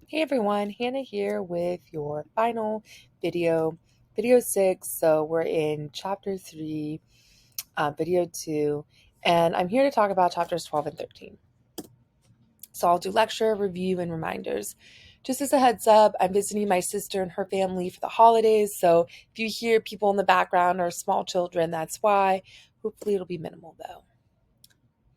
Hey everyone, Hannah here with your final video 6. So we're in chapter 3, video 2, and I'm here to talk about chapters 12 and 13. So I'll do lecture, review, and reminders. Just as a heads up, I'm visiting my sister and her family for the holidays, so if you hear people in the background or small children, that's why. Hopefully it'll be minimal though.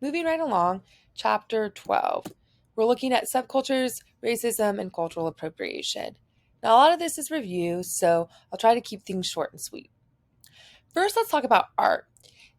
Moving right along, chapter 12. We're looking at subcultures, racism, and cultural appropriation. Now, a lot of this is review, so I'll try to keep things short and sweet. First, let's talk about art.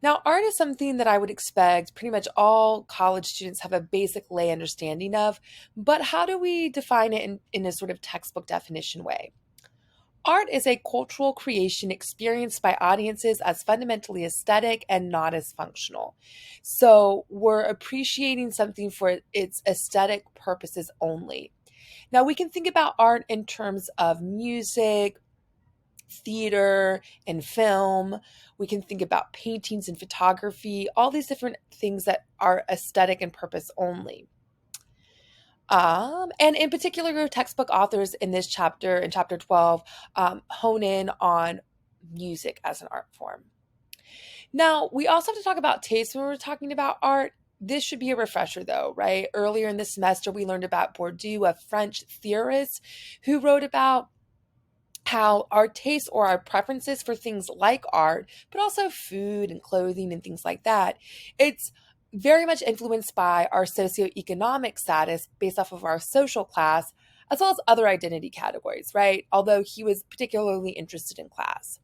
Now, art is something that I would expect pretty much all college students have a basic lay understanding of, but how do we define it in a sort of textbook definition way? Art is a cultural creation experienced by audiences as fundamentally aesthetic and not as functional. So we're appreciating something for its aesthetic purposes only. Now we can think about art in terms of music, theater, and film. We can think about paintings and photography, all these different things that are aesthetic and purpose only. And in particular, textbook authors in this chapter, in chapter 12, hone in on music as an art form. Now, we also have to talk about taste when we're talking about art. This should be a refresher, though, right? Earlier in the semester, we learned about Bourdieu, a French theorist who wrote about how our tastes or our preferences for things like art, but also food and clothing and things like that, it's very much influenced by our socioeconomic status based off of our social class, as well as other identity categories, right? Although he was particularly interested in class.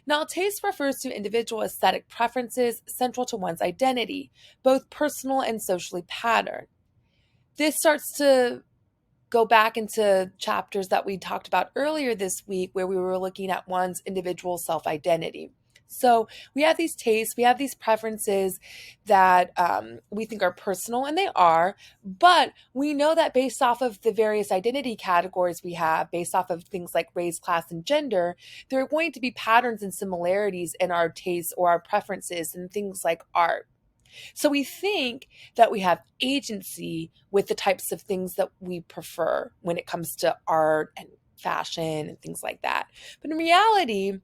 Now, taste refers to individual aesthetic preferences central to one's identity, both personal and socially patterned. This starts to go back into chapters that we talked about earlier this week where we were looking at one's individual self-identity. So we have these tastes, we have these preferences that we think are personal, and they are, but we know that based off of the various identity categories we have, based off of things like race, class, and gender, there are going to be patterns and similarities in our tastes or our preferences in things like art. So we think that we have agency with the types of things that we prefer when it comes to art and fashion and things like that. But in reality,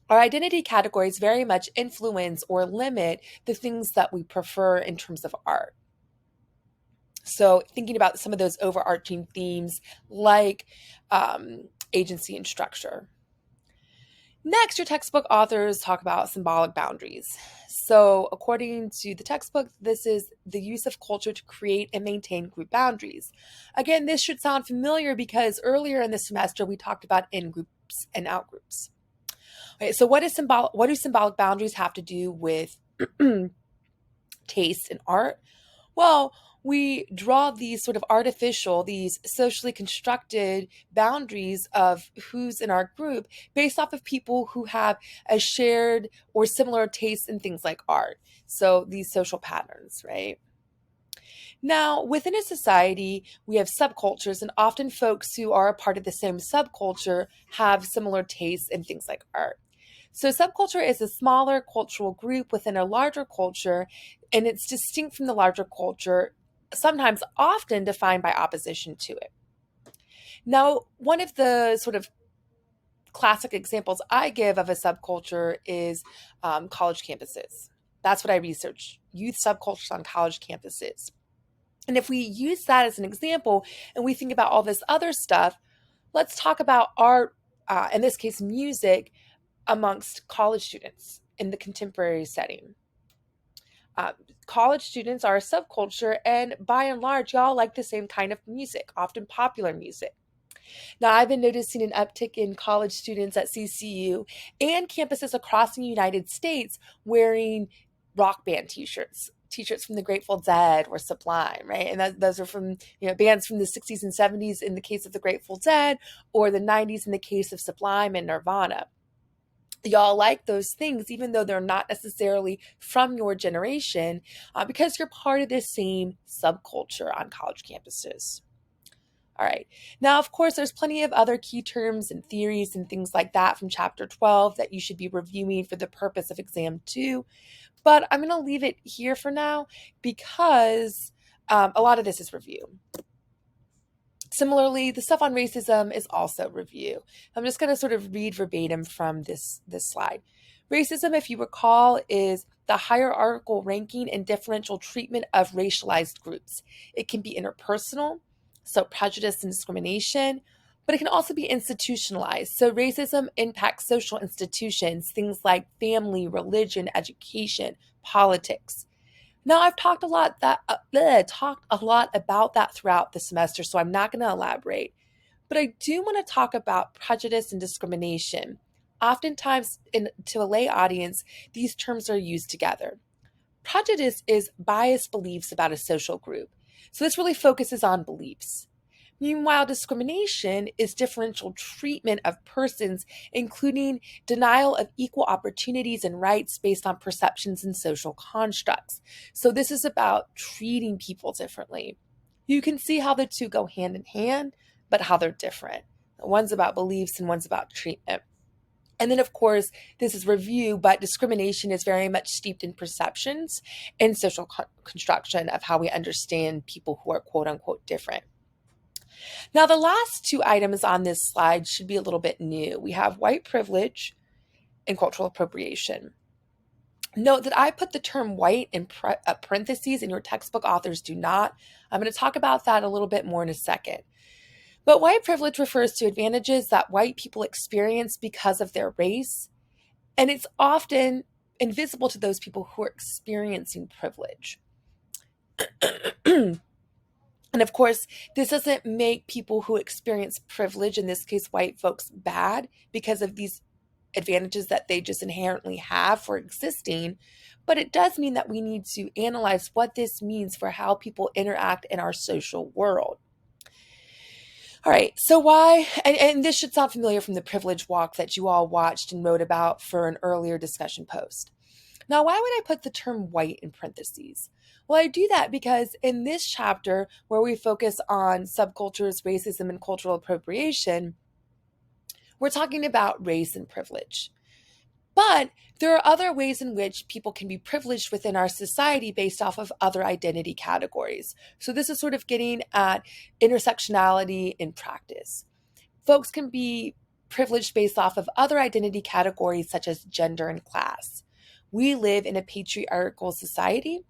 our identity categories very much influence or limit the things that we prefer in terms of art. So thinking about some of those overarching themes like agency and structure. Next, your textbook authors talk about symbolic boundaries. So, according to the textbook, this is the use of culture to create and maintain group boundaries. Again, this should sound familiar because earlier in the semester we talked about in groups and out groups. Okay, so what do symbolic boundaries have to do with taste in art? Well, we draw these sort of artificial, these socially constructed boundaries of who's in our group based off of people who have a shared or similar taste in things like art. So these social patterns, right? Now, within a society, we have subcultures, and often folks who are a part of the same subculture have similar tastes in things like art. So, subculture is a smaller cultural group within a larger culture, and it's distinct from the larger culture, sometimes often defined by opposition to it. Now, one of the sort of classic examples I give of a subculture is college campuses. That's what I research, youth subcultures on college campuses. And if we use that as an example and we think about all this other stuff, let's talk about art, in this case, music, amongst college students in the contemporary setting. Uh, College students are a subculture, and by and large, y'all like the same kind of music, often popular music. Now, I've been noticing an uptick in college students at CCU and campuses across the United States wearing rock band t-shirts from the Grateful Dead or Sublime, right? And those are from, bands from the 60s and 70s in the case of the Grateful Dead, or the 90s in the case of Sublime and Nirvana. Y'all like those things, even though they're not necessarily from your generation, because you're part of this same subculture on college campuses. All right. Now, of course, there's plenty of other key terms and theories and things like that from chapter 12 that you should be reviewing for the purpose of exam 2. But I'm going to leave it here for now because a lot of this is review. Similarly, the stuff on racism is also review. I'm just going to sort of read verbatim from this slide. Racism, if you recall, is the hierarchical ranking and differential treatment of racialized groups. It can be interpersonal, so prejudice and discrimination, but it can also be institutionalized. So racism impacts social institutions, things like family, religion, education, politics. Now, I've talked talked a lot about that throughout the semester, so I'm not going to elaborate. But I do want to talk about prejudice and discrimination. Oftentimes, to a lay audience, these terms are used together. Prejudice is biased beliefs about a social group. So this really focuses on beliefs. Meanwhile, discrimination is differential treatment of persons, including denial of equal opportunities and rights based on perceptions and social constructs. So this is about treating people differently. You can see how the two go hand in hand, but how they're different. One's about beliefs and one's about treatment. And then, of course, this is review, but discrimination is very much steeped in perceptions and social construction of how we understand people who are quote unquote different. Now, the last two items on this slide should be a little bit new. We have white privilege and cultural appropriation. Note that I put the term white in parentheses and your textbook authors do not. I'm going to talk about that a little bit more in a second. But white privilege refers to advantages that white people experience because of their race, and it's often invisible to those people who are experiencing privilege. And of course, this doesn't make people who experience privilege, in this case white folks, bad because of these advantages that they just inherently have for existing. But it does mean that we need to analyze what this means for how people interact in our social world. All right, so why, and this should sound familiar from the privilege walk that you all watched and wrote about for an earlier discussion post. Now, why would I put the term white in parentheses? Well, I do that because in this chapter, where we focus on subcultures, racism, and cultural appropriation, we're talking about race and privilege. But there are other ways in which people can be privileged within our society based off of other identity categories. So this is sort of getting at intersectionality in practice. Folks can be privileged based off of other identity categories such as gender and class. We live in a patriarchal society.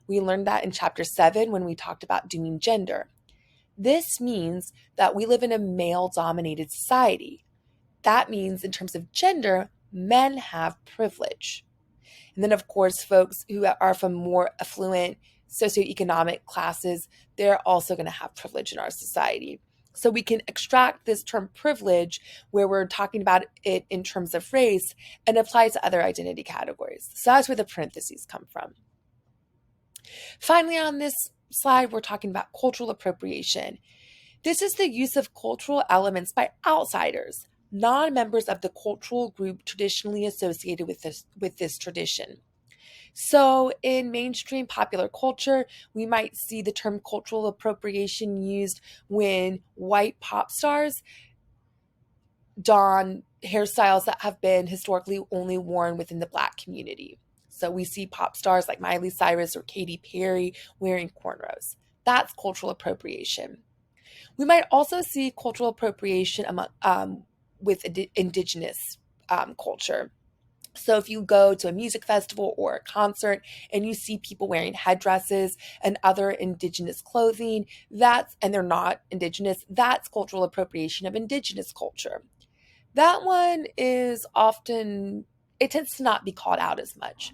We learned that in chapter 7 when we talked about doing gender. This means that we live in a male-dominated society. That means in terms of gender, men have privilege. And then, of course, folks who are from more affluent socioeconomic classes, they're also going to have privilege in our society. So we can extract this term privilege where we're talking about it in terms of race and apply it to other identity categories. So that's where the parentheses come from. Finally, on this slide, we're talking about cultural appropriation. This is the use of cultural elements by outsiders, non-members of the cultural group traditionally associated with this tradition. So in mainstream popular culture, we might see the term cultural appropriation used when white pop stars don hairstyles that have been historically only worn within the Black community. So we see pop stars like Miley Cyrus or Katy Perry wearing cornrows. That's cultural appropriation. We might also see cultural appropriation with indigenous culture. So if you go to a music festival or a concert and you see people wearing headdresses and other indigenous clothing, and they're not indigenous, that's cultural appropriation of indigenous culture. That one is often, it tends to not be called out as much.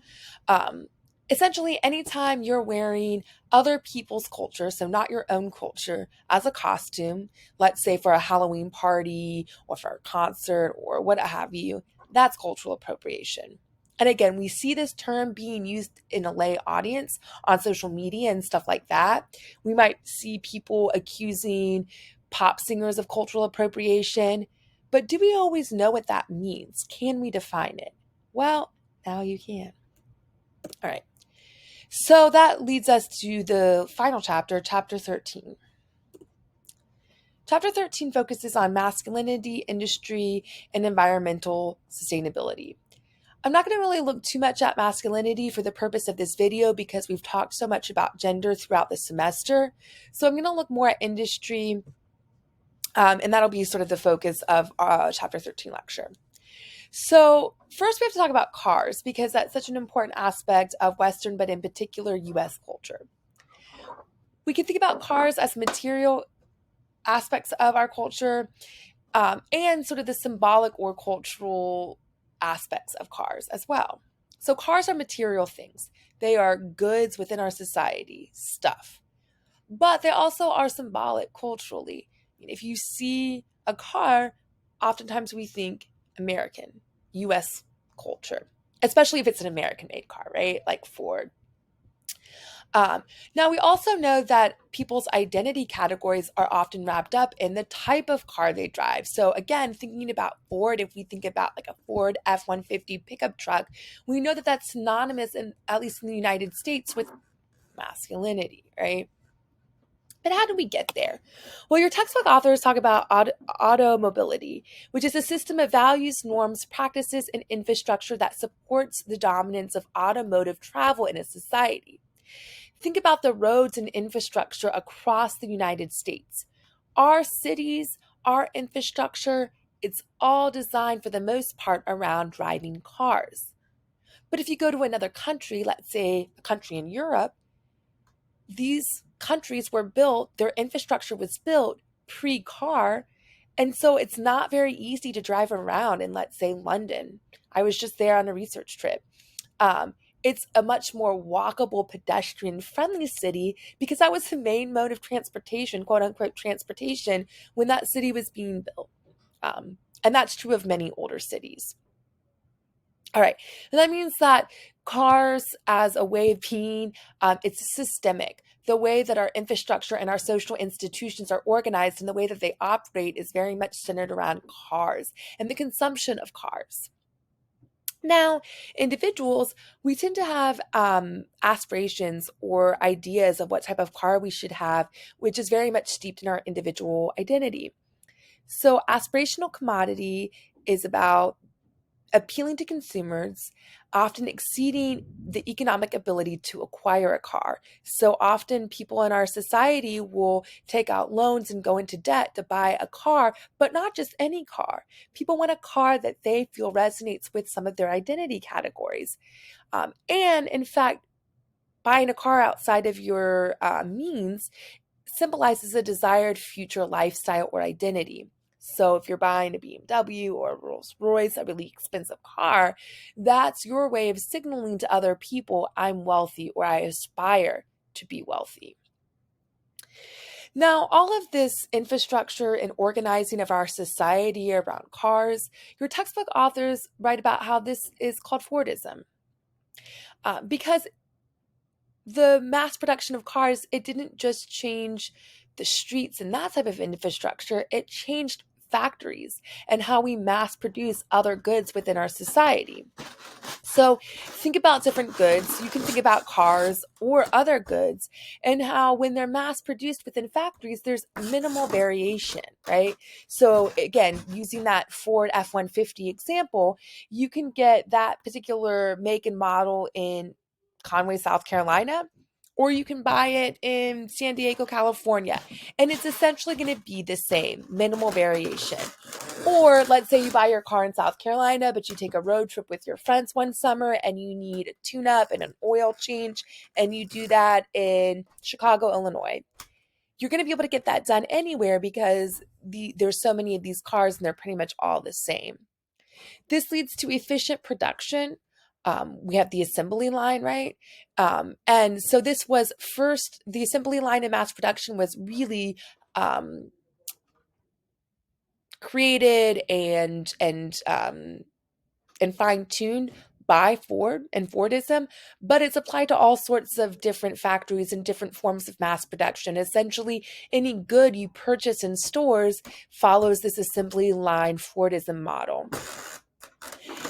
Essentially, anytime you're wearing other people's culture, so not your own culture, as a costume, let's say for a Halloween party or for a concert or what have you, that's cultural appropriation. And again, we see this term being used in a lay audience on social media and stuff like that. We might see people accusing pop singers of cultural appropriation, but do we always know what that means? Can we define it? Well, now you can. All right. So that leads us to the final chapter, chapter 13. Chapter 13 focuses on masculinity, industry, and environmental sustainability. I'm not going to really look too much at masculinity for the purpose of this video because we've talked so much about gender throughout the semester. So I'm going to look more at industry And that'll be sort of the focus of chapter 13 lecture. So first we have to talk about cars because that's such an important aspect of Western, but in particular US culture. We can think about cars as material aspects of our culture, and sort of the symbolic or cultural aspects of cars as well. So cars are material things. They are goods within our society, stuff. But they also are symbolic culturally. If you see a car, oftentimes we think American, US culture, especially if it's an American made car, right? Like Ford. Now, we also know that people's identity categories are often wrapped up in the type of car they drive. So, again, thinking about Ford, if we think about like a Ford F-150 pickup truck, we know that that's synonymous, at least in the United States, with masculinity, right? But how do we get there? Well, your textbook authors talk about automobility, which is a system of values, norms, practices, and infrastructure that supports the dominance of automotive travel in a society. Think about the roads and infrastructure across the United States. Our cities, our infrastructure, it's all designed for the most part around driving cars. But if you go to another country, let's say a country in Europe, these countries were built, their infrastructure was built pre-car, and so it's not very easy to drive around in, let's say, London. I was just there on a research trip. It's a much more walkable, pedestrian-friendly city because that was the main mode of transportation, quote unquote transportation, when that city was being built. And that's true of many older cities. All right, and that means that cars as a way of being, it's systemic. The way that our infrastructure and our social institutions are organized and the way that they operate is very much centered around cars and the consumption of cars. Now, individuals, we tend to have aspirations or ideas of what type of car we should have, which is very much steeped in our individual identity. So, aspirational commodity is about appealing to consumers, often exceeding the economic ability to acquire a car. So often people in our society will take out loans and go into debt to buy a car, but not just any car. People want a car that they feel resonates with some of their identity categories. And in fact, buying a car outside of your means symbolizes a desired future lifestyle or identity. So if you're buying a BMW or a Rolls Royce, a really expensive car, that's your way of signaling to other people, I'm wealthy or I aspire to be wealthy. Now, all of this infrastructure and organizing of our society around cars, your textbook authors write about how this is called Fordism. Because the mass production of cars, it didn't just change the streets and that type of infrastructure, it changed factories and how we mass produce other goods within our society. So think about different goods. You can think about cars or other goods and how when they're mass produced within factories, there's minimal variation, right? So again, using that Ford F-150 example, you can get that particular make and model in Conway, South Carolina, or you can buy it in San Diego, California, and it's essentially going to be the same, minimal variation. Or let's say you buy your car in South Carolina, but you take a road trip with your friends one summer and you need a tune-up and an oil change, and you do that in Chicago, Illinois. You're going to be able to get that done anywhere because there's so many of these cars and they're pretty much all the same. This leads to efficient production. We have the assembly line, right? And so this was first, the assembly line in mass production was really created and fine-tuned by Ford and Fordism, but it's applied to all sorts of different factories and different forms of mass production. Essentially, any good you purchase in stores follows this assembly line Fordism model.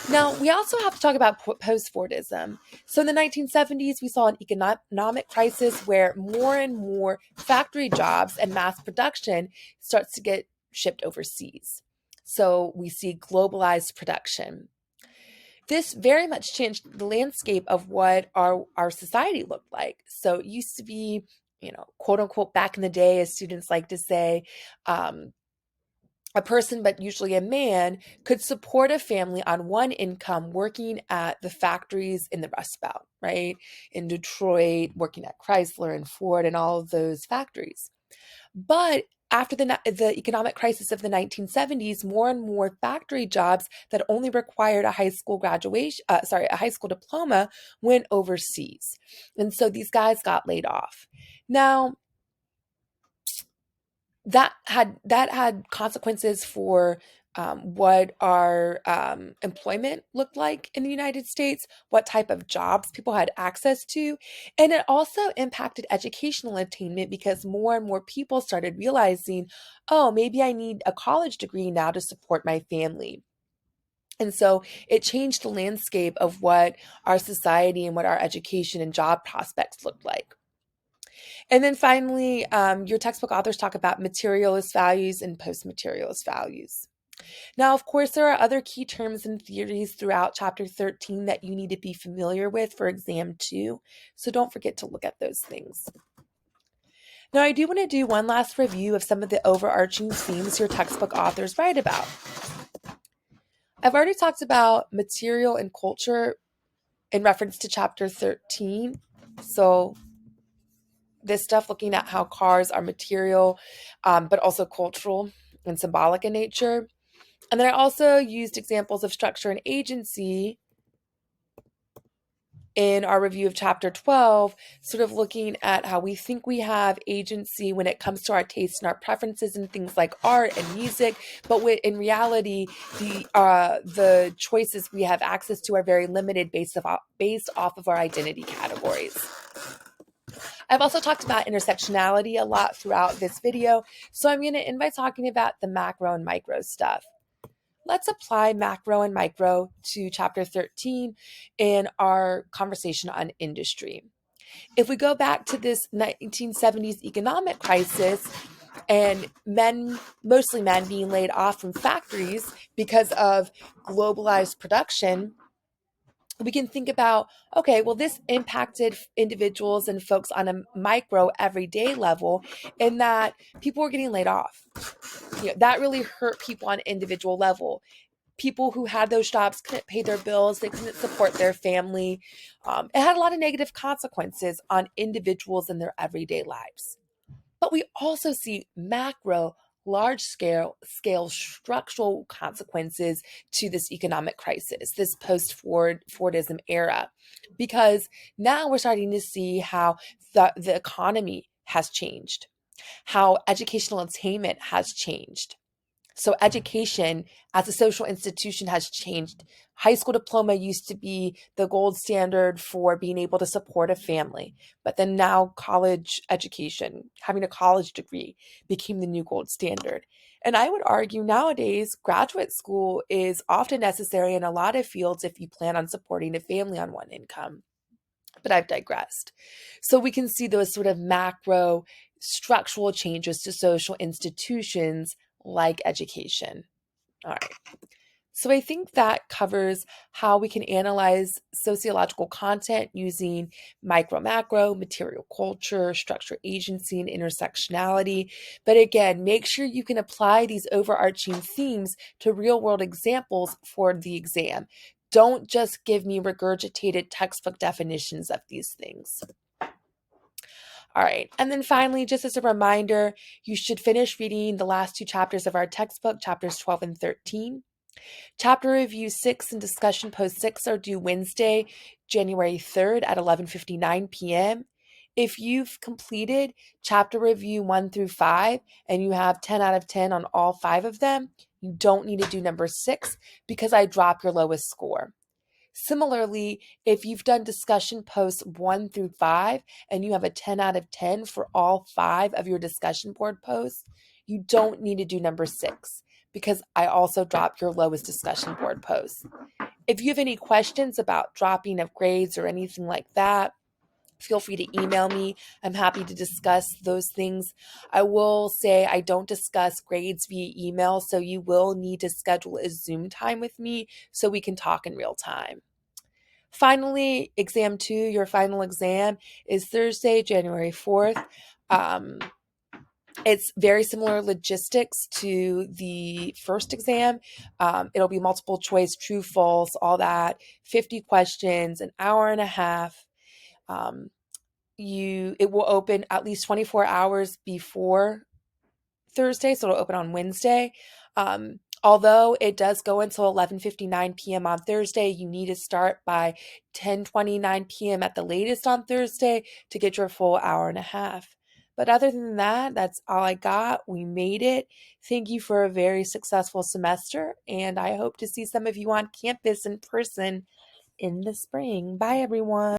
Now, we also have to talk about post-Fordism. So in the 1970s, we saw an economic crisis where more and more factory jobs and mass production starts to get shipped overseas. So we see globalized production. This very much changed the landscape of what our society looked like. So it used to be, quote unquote, back in the day, as students like to say, a person, but usually a man, could support a family on one income working at the factories in the Rust Belt, right? In Detroit, working at Chrysler and Ford and all of those factories. But after the economic crisis of the 1970s, more and more factory jobs that only required a high school a high school diploma went overseas. And so these guys got laid off. Now, that had consequences for what our employment looked like in the United States, what type of jobs people had access to, and it also impacted educational attainment because more and more people started realizing, oh, maybe I need a college degree now to support my family. And so it changed the landscape of what our society and what our education and job prospects looked like. And then finally, your textbook authors talk about materialist values and post-materialist values. Now, of course, there are other key terms and theories throughout chapter 13 that you need to be familiar with for exam 2, so don't forget to look at those things. Now, I do want to do one last review of some of the overarching themes your textbook authors write about. I've already talked about material and culture in reference to chapter 13, so this stuff looking at how cars are material, but also cultural and symbolic in nature. And then I also used examples of structure and agency in our review of chapter 12, sort of looking at how we think we have agency when it comes to our tastes and our preferences and things like art and music, but in reality, the choices we have access to are very limited based off of our identity categories. I've also talked about intersectionality a lot throughout this video, so I'm going to end by talking about the macro and micro stuff. Let's apply macro and micro to chapter 13 in our conversation on industry. If we go back to this 1970s economic crisis and mostly men being laid off from factories because of globalized production, we can think about, okay, well, this impacted individuals and folks on a micro everyday level in that people were getting laid off. That really hurt people on an individual level. People who had those jobs couldn't pay their bills, they couldn't support their family. It had a lot of negative consequences on individuals in their everyday lives. But we also see macro, large scale structural consequences to this economic crisis, this post-Fordism era, because now we're starting to see how the economy has changed, how educational attainment has changed. So education as a social institution has changed. High school diploma used to be the gold standard for being able to support a family, but then now college education, having a college degree, became the new gold standard. And I would argue nowadays, graduate school is often necessary in a lot of fields if you plan on supporting a family on one income. But I've digressed. So we can see those sort of macro structural changes to social institutions like education. All right. So I think that covers how we can analyze sociological content using micro macro, material culture, structure agency, and intersectionality. But again, make sure you can apply these overarching themes to real world examples for the exam. Don't just give me regurgitated textbook definitions of these things. All right. And then finally, just as a reminder, you should finish reading the last 2 chapters of our textbook, chapters 12 and 13. Chapter review 6 and discussion post 6 are due Wednesday, January 3rd at 11:59 p.m. If you've completed chapter review 1 through 5 and you have 10 out of 10 on all 5 of them, you don't need to do number 6 because I drop your lowest score. Similarly, if you've done discussion posts 1 through 5 and you have a 10 out of 10 for all 5 of your discussion board posts, you don't need to do number 6 because I also drop your lowest discussion board posts. If you have any questions about dropping of grades or anything like that, feel free to email me. I'm happy to discuss those things. I will say I don't discuss grades via email, so you will need to schedule a Zoom time with me so we can talk in real time. Finally, exam 2, your final exam is Thursday, January 4th. It's very similar logistics to the first exam. It'll be multiple choice, true, false, all that, 50 questions, an hour and a half. Um, it will open at least 24 hours before Thursday, so it'll open on Wednesday. Although it does go until 11:59 p.m. on Thursday, you need to start by 10:29 p.m. at the latest on Thursday to get your full hour and a half. But other than that, that's all I got. We made it. Thank you for a very successful semester, and I hope to see some of you on campus in person in the spring. Bye, everyone.